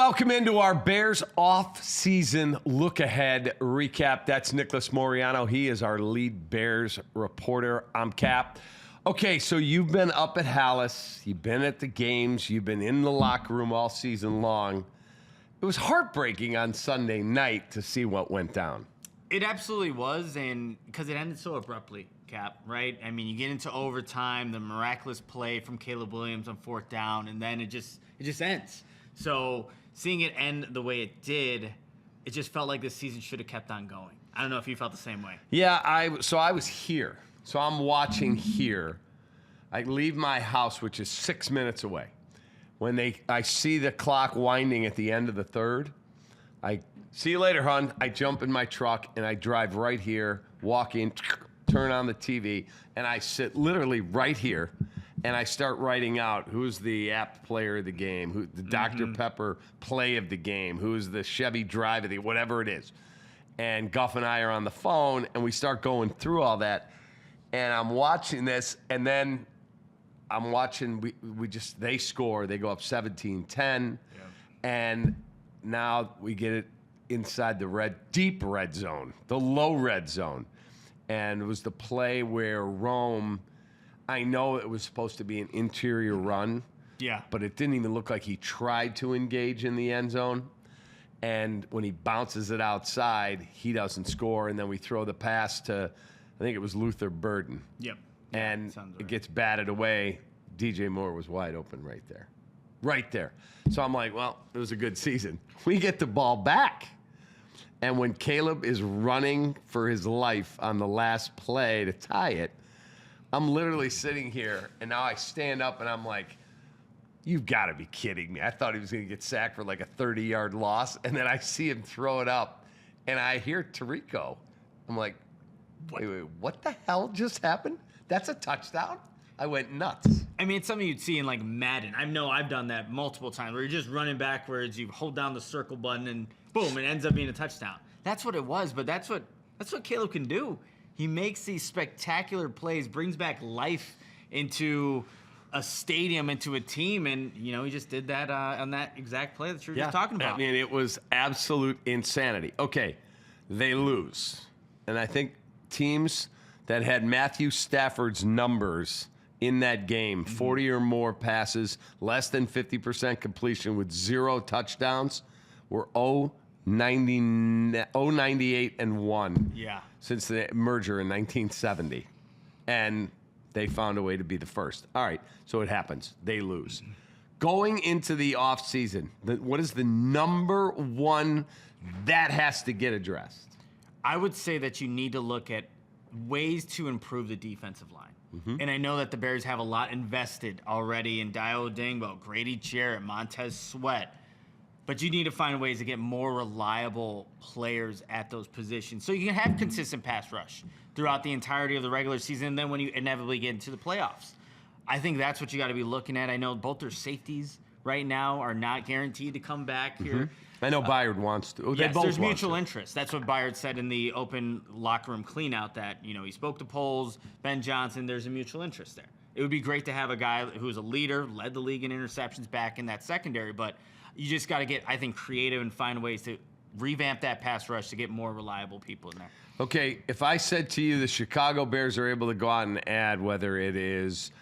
welcome into our Bears off-season look-ahead recap. That's Nicholas Moreano. He is our lead Bears reporter. I'm Kap. Okay, so you've been up at Hallis. You've been at the games. You've been in the locker room all season long. It was heartbreaking on Sunday night to see what went down. It absolutely was, and because it ended so abruptly, Kap, right? I mean, you get into overtime, the miraculous play from Caleb Williams on fourth down, and then it just ends. So seeing it end the way it did, it just felt like this season should have kept on going. I don't know if you felt the same way. Yeah, I was here. So I'm watching here. I leave my house, which is 6 minutes away. When I see the clock winding at the end of the third, I see you later, hon. I jump in my truck and I drive right here, walk in, turn on the TV, and I sit literally right here. And I start writing out who's the apt player of the game, who the Dr. Pepper play of the game, who's the Chevy drive of the whatever it is. And Guff and I are on the phone, and we start going through all that. And I'm watching this, and then I'm watching. They score. They go up 17-10, and now we get it inside the deep red zone, the low red zone, and it was the play where Rome. I know it was supposed to be an interior run, but it didn't even look like he tried to engage in the end zone. And when he bounces it outside, he doesn't score. And then we throw the pass to, I think it was Luther Burden. Yep. And it gets batted away. DJ Moore was wide open right there. Right there. So I'm like, well, it was a good season. We get the ball back. And when Caleb is running for his life on the last play to tie it, I'm literally sitting here, and now I stand up, and I'm like, you've got to be kidding me. I thought he was going to get sacked for like a 30-yard loss, and then I see him throw it up, and I hear Tirico. I'm like, wait, what the hell just happened? That's a touchdown? I went nuts. I mean, it's something you'd see in like Madden. I know I've done that multiple times where you're just running backwards, you hold down the circle button, and boom, it ends up being a touchdown. That's what it was, but that's what Caleb can do. He makes these spectacular plays, brings back life into a stadium, into a team, and, you know, he just did that on that exact play that you were just talking about. I mean, it was absolute insanity. Okay, they lose. And I think teams that had Matthew Stafford's numbers in that game, 40 or more passes, less than 50% completion with 0 touchdowns, were 0-98-1. Yeah. Since the merger in 1970. And they found a way to be the first. All right, so it happens. They lose. Going into the offseason, what is the number one that has to get addressed? I would say that you need to look at ways to improve the defensive line. And I know that the Bears have a lot invested already in Dio Dingbo, Grady Jarrett, Montez Sweat. But you need to find ways to get more reliable players at those positions so you can have consistent pass rush throughout the entirety of the regular season, and then when you inevitably get into the playoffs. I think that's what you got to be looking at. I know both their safeties right now are not guaranteed to come back here. I know Byard wants to. Yes, there's mutual interest. That's what Byard said in the open locker room cleanout, that, you know, he spoke to Poles, Ben Johnson, there's a mutual interest there. It would be great to have a guy who's a leader, led the league in interceptions back in that secondary, but you just got to get, I think, creative and find ways to revamp that pass rush to get more reliable people in there. Okay, if I said to you the Chicago Bears are able to go out and add, whether it is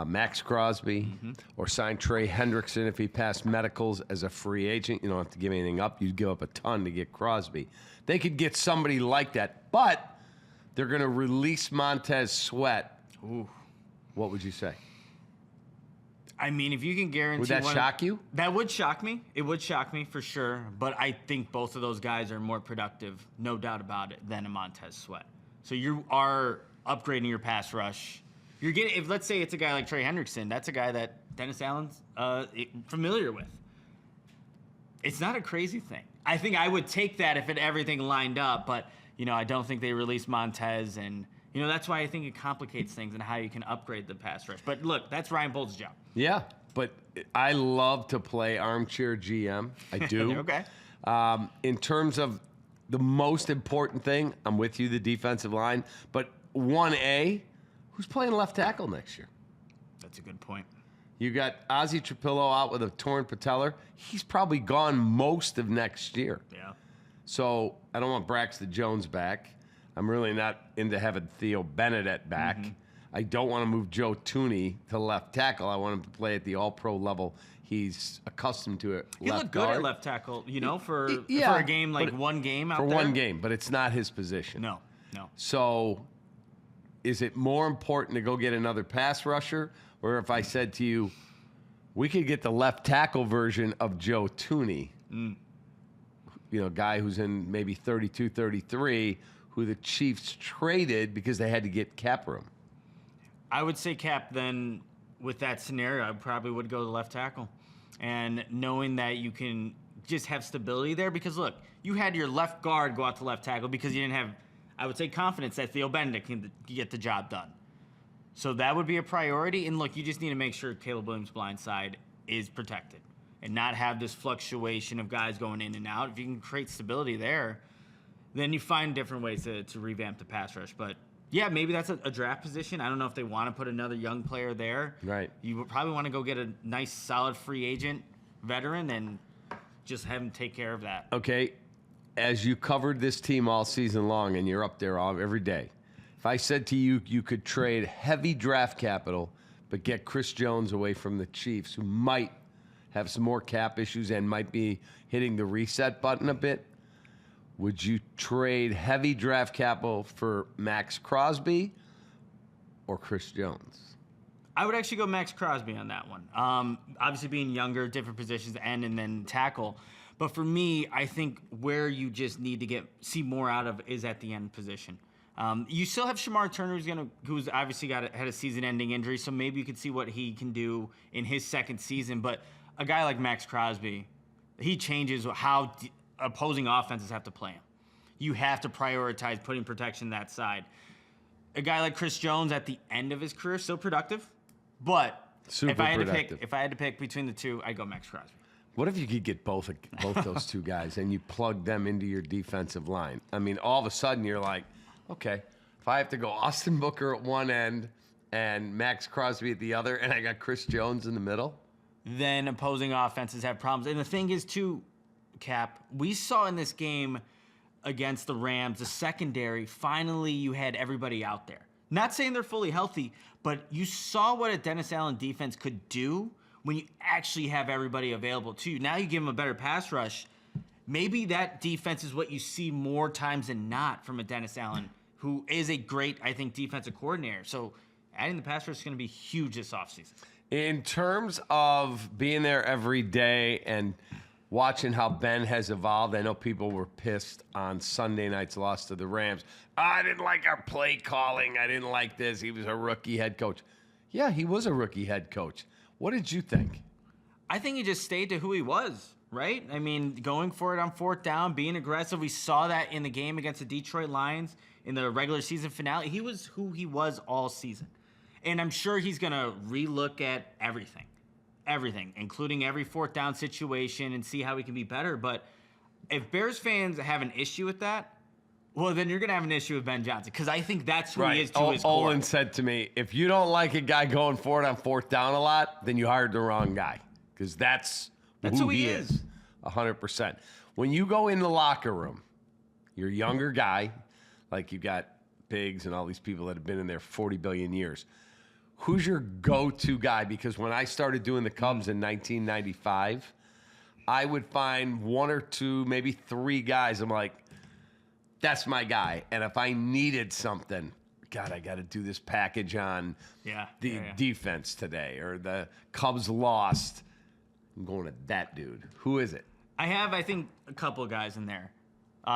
Max Crosby or sign Trey Hendrickson if he passed medicals as a free agent, you don't have to give anything up. You'd give up a ton to get Crosby. They could get somebody like that, but they're going to release Montez Sweat. Ooh. What would you say? I mean, if you can guarantee... Would that shock you? That would shock me. It would shock me for sure. But I think both of those guys are more productive, no doubt about it, than a Montez Sweat. So you are upgrading your pass rush. You're getting, if let's say it's a guy like Trey Hendrickson, that's a guy that Dennis Allen's familiar with. It's not a crazy thing. I think I would take that if everything lined up, but, you know, I don't think they released Montez, and, you know, that's why I think it complicates things and how you can upgrade the pass rush. But look, that's Ryan Bolt's job. Yeah, but I love to play armchair GM. I do. Okay. In terms of the most important thing, I'm with you, the defensive line. But 1A, who's playing left tackle next year? That's a good point. You got Ozzie Trapillo out with a torn patellar. He's probably gone most of next year. Yeah. So I don't want Braxton Jones back. I'm really not into having Theo Benedette back. I don't want to move Joe Tooney to left tackle. I want him to play at the all-pro level he's accustomed to it. He looked good at left tackle, for Yeah, a game, like one game out there. For one game, but it's not his position. No. So is it more important to go get another pass rusher? Or if I said to you, we could get the left tackle version of Joe Tooney, guy who's in maybe 32, 33, who the Chiefs traded because they had to get cap room. I would say Cap then, with that scenario, I probably would go to left tackle. And knowing that you can just have stability there, because look, you had your left guard go out to left tackle because you didn't have, I would say, confidence that Theo Benedict can get the job done. So that would be a priority. And look, you just need to make sure Caleb Williams' blind side is protected and not have this fluctuation of guys going in and out. If you can create stability there, then you find different ways to revamp the pass rush. But yeah, maybe that's a draft position. I don't know if they want to put another young player there. Right. You would probably want to go get a nice, solid free agent veteran and just have him take care of that. Okay, as you covered this team all season long and you're up there every day, if I said to you, you could trade heavy draft capital but get Chris Jones away from the Chiefs, who might have some more cap issues and might be hitting the reset button a bit, would you trade heavy draft capital for Max Crosby or Chris Jones? I would actually go Max Crosby on that one. Obviously, being younger, different positions, and then tackle. But for me, I think where you just need to see more out of is at the end position. You still have Shamar Turner, who's obviously had a season-ending injury, so maybe you could see what he can do in his second season. But a guy like Max Crosby, he changes how opposing offenses have to play him. You have to prioritize putting protection that side. A guy like Chris Jones at the end of his career, still productive, but if I had to pick between the two, I'd go Max Crosby. What if you could get both those two guys and you plug them into your defensive line? I mean, all of a sudden you're like, okay, if I have to go Austin Booker at one end and Max Crosby at the other, and I got Chris Jones in the middle, then opposing offenses have problems. And the thing is, too, Cap, we saw in this game against the Rams, the secondary, finally you had everybody out there. Not saying they're fully healthy, but you saw what a Dennis Allen defense could do when you actually have everybody available to you. Now you give them a better pass rush. Maybe that defense is what you see more times than not from a Dennis Allen, who is a great, I think, defensive coordinator. So adding the pass rush is going to be huge this offseason. In terms of being there every day and watching how Ben has evolved, I know people were pissed on Sunday night's loss to the Rams. I didn't like our play calling. I didn't like this. He was a rookie head coach. Yeah, he was a rookie head coach. What did you think? I think he just stayed to who he was, right? I mean, going for it on fourth down, being aggressive. We saw that in the game against the Detroit Lions in the regular season finale. He was who he was all season. And I'm sure he's going to relook at everything, including every fourth down situation and see how he can be better. But if Bears fans have an issue with that, well, then you're going to have an issue with Ben Johnson, because I think that's who he is to his core. Olin said to me, if you don't like a guy going for it on fourth down a lot, then you hired the wrong guy, because that's who he is. 100%. When you go in the locker room, you're a younger guy, like you got Biggs and all these people that have been in there 40 billion years. Who's your go-to guy? Because when I started doing the Cubs in 1995, I would find one or two, maybe three guys. I'm like, that's my guy. And if I needed something, God, I got to do this package on the defense today, or the Cubs lost, I'm going to that dude. Who is it? I think, a couple of guys in there.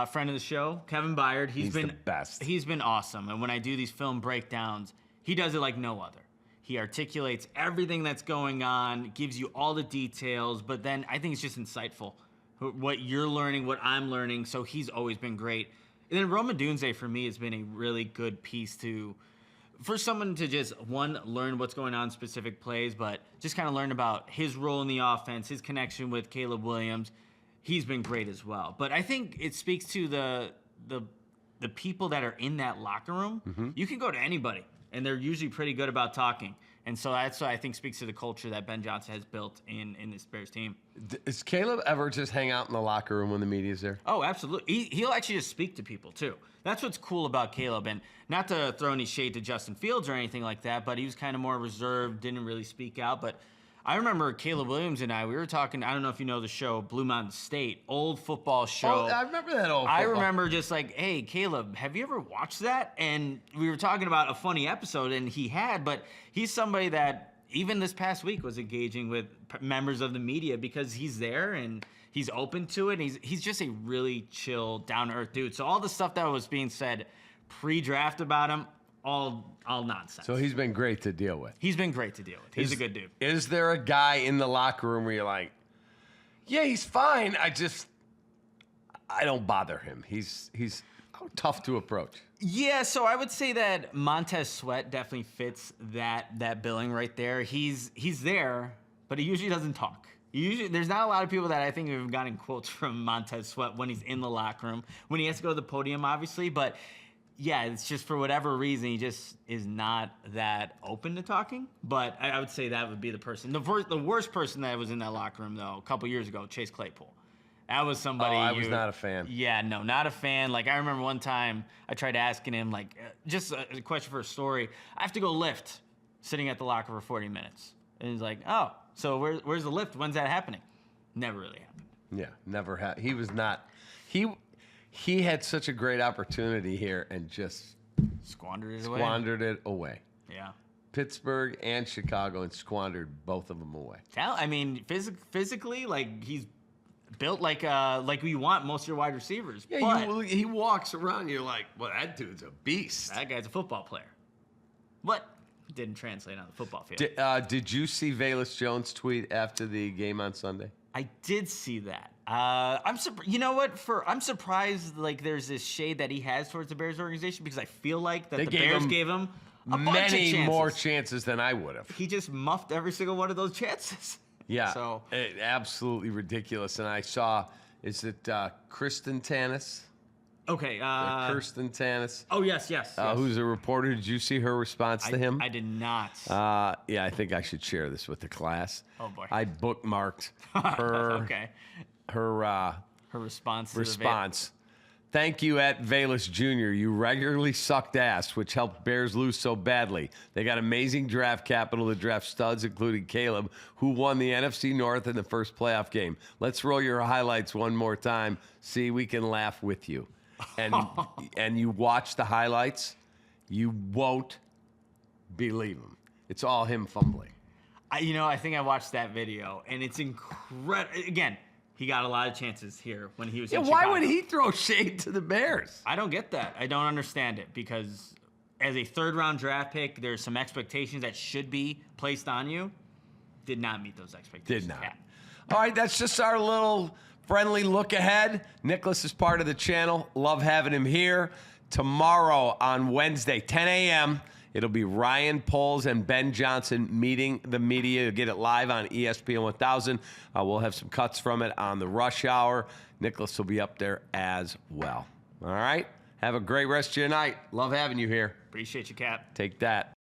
Friend of the show, Kevin Byard. He's been the best. He's been awesome. And when I do these film breakdowns, he does it like no other. He articulates everything that's going on, gives you all the details, but then I think it's just insightful. What you're learning, what I'm learning, so he's always been great. And then Roma Dunze, for me, has been a really good piece for someone to just, one, learn what's going on in specific plays, but just kind of learn about his role in the offense, his connection with Caleb Williams. He's been great as well. But I think it speaks to the people that are in that locker room. Mm-hmm. You can go to anybody, and they're usually pretty good about talking. And so that's what I think speaks to the culture that Ben Johnson has built in this Bears team. Does Caleb ever just hang out in the locker room when the media's there? Oh, absolutely. He'll actually just speak to people, too. That's what's cool about Caleb. And not to throw any shade to Justin Fields or anything like that, but he was kind of more reserved, didn't really speak out. But I remember Caleb Williams and we were talking, I don't know if you know the show, Blue Mountain State, old football show. Oh, I remember that old football. I remember just like, hey, Caleb, have you ever watched that? And we were talking about a funny episode, and he had, but he's somebody that even this past week was engaging with members of the media because he's there and he's open to it. And he's just a really chill, down-to-earth dude. So all the stuff that was being said pre-draft about him, all nonsense. So he's been great to deal with. He's been great to deal with. He's a good dude. Is there a guy in the locker room where you're like, yeah, he's fine. I don't bother him. He's tough to approach. Yeah, so I would say that Montez Sweat definitely fits that billing right there. He's there, but he usually doesn't talk. There's not a lot of people that I think have gotten quotes from Montez Sweat when he's in the locker room, when he has to go to the podium, obviously, but yeah, it's just for whatever reason, he just is not that open to talking. But I would say that would be the person. The worst person that was in that locker room, though, a couple years ago, Chase Claypool. That was somebody. I was not a fan. Yeah, no, not a fan. Like, I remember one time I tried asking him, like, just a question for a story. I have to go lift sitting at the locker for 40 minutes. And he's like, oh, so where's the lift? When's that happening? Never really happened. Yeah, never had. He was not. He had such a great opportunity here and just squandered it away. Yeah. Pittsburgh and Chicago, and squandered both of them away. I mean, physically, like, he's built like we want most of your wide receivers. Yeah, but he walks around, you're like, well, that dude's a beast. That guy's a football player. But it didn't translate on the football field. Did you see Velus Jones' tweet after the game on Sunday? I did see that. You know what? I'm surprised. Like, there's this shade that he has towards the Bears organization because I feel like that the Bears gave him a bunch of chances. Many more chances than I would have. He just muffed every single one of those chances. Yeah, so absolutely ridiculous. And I saw, is it Kristen Tannis? Okay. Kirsten Tannis. Oh, yes. Who's a reporter. Did you see her response to him? I did not. Yeah, I think I should share this with the class. Oh, boy. I bookmarked her. Okay. Her response. Thank you at Velus Jr. You regularly sucked ass, which helped Bears lose so badly. They got amazing draft capital to draft studs, including Caleb, who won the NFC North in the first playoff game. Let's roll your highlights one more time. See, we can laugh with you. And you watch the highlights, you won't believe him. It's all him fumbling. I think I watched that video, and it's incredible. Again, he got a lot of chances here when he was in Chicago. Why would he throw shade to the Bears? I don't get that. I don't understand it because as a third-round draft pick, there's some expectations that should be placed on you. Did not meet those expectations. Did not. Yeah. All right, that's just our little friendly look ahead. Nicholas is part of the channel. Love having him here. Tomorrow on Wednesday, 10 a.m., it'll be Ryan Poles and Ben Johnson meeting the media. You'll get it live on ESPN 1000. We'll have some cuts from it on the rush hour. Nicholas will be up there as well. All right? Have a great rest of your night. Love having you here. Appreciate you, Cap. Take that.